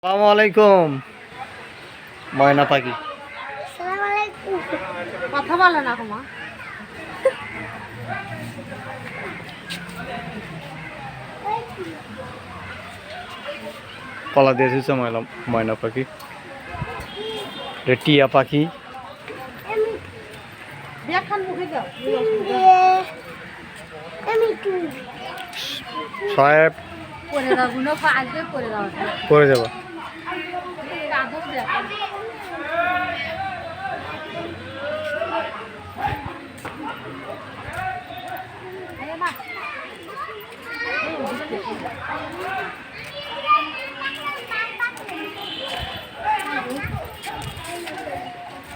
আসসালামু আলাইকুম ময়না পাখি। কথা বলে না তোমা। কলা দিয়ে দিচ্ছে ময়না পাখি, টিয়া পাখি। সাহেব করে যাবো।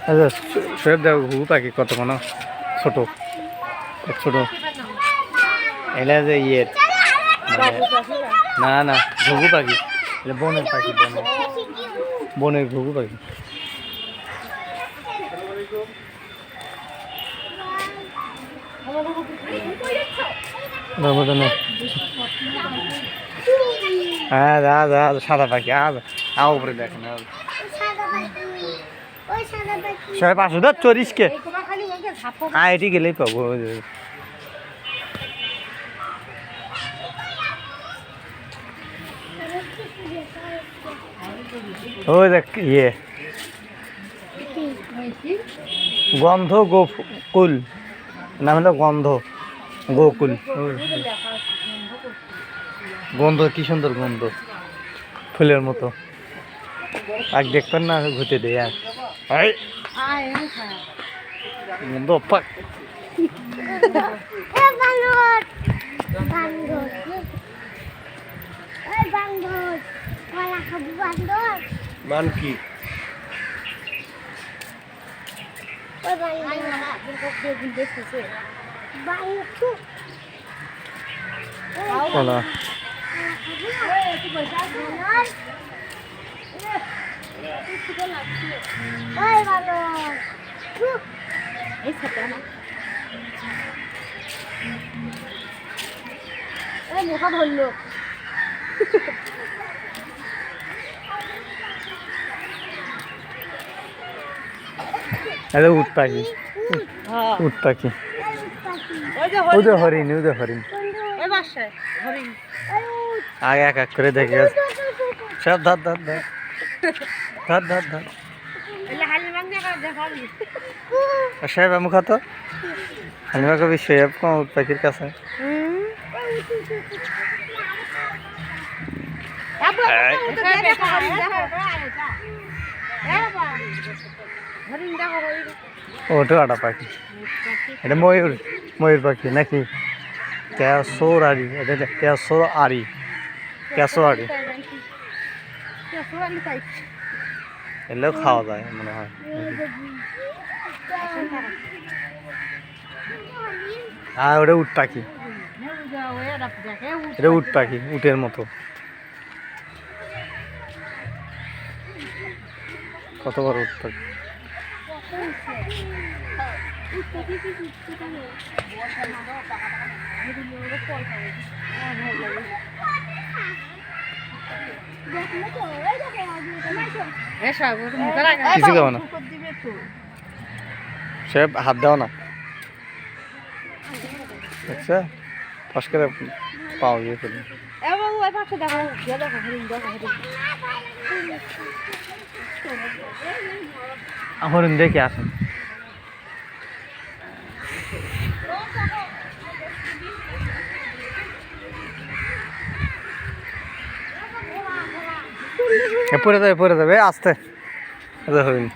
আচ্ছা সোহেব দেখো ঘুঘু পাখি কত কোনো ছোট ছোট এলা যে ইয়ের না না ঘুঘু পাখি, বনের পাখি, বনের ঘুঘু পাখি। হ্যাঁ সাদা পাখি উপরে দেখেন সবাই পাঁচশো ধর চরিসকে এটি গেলেই পাবো। ওই দেখ ইয়ে গন্ধ গোকুল, নাম হলো গন্ধ গোকুল। গন্ধ কি সুন্দর গন্ধ, ফুলের মতো। আর দেখবেন না ঘুরতে দেয় আর গন্ধ পাক। মান কি কলা মুখা ধরলো উট পাখি, উট পাখি, ওদের হরিণ, ওদের হরিণ আগে এক এক করে দেখে সব ধর ধর ধর ধর ধর ধর সাহেব মুখা তো হালিমা কবি সোহেব কম উট পাখির কাছে। ওটা আটা পাখি, এটা ময়ূর, ময়ূর পাখি নাকি কেশর আড়ি, এটা কেশর আড়ি, কেশর আড়ি এলেও খাওয়া যায় মনে হয়। হ্যাঁ ওটা উট পাখি, এটা উট পাখি, উটের মতো। কত বড় উট পাখি। কিছু খাবো না, সে হাত দাও না, আচ্ছা ফস করে পাও গিয়ে ফেলি। হরিণ দেখে আসেন। পড়ে যাবে আস্তে হরিণ।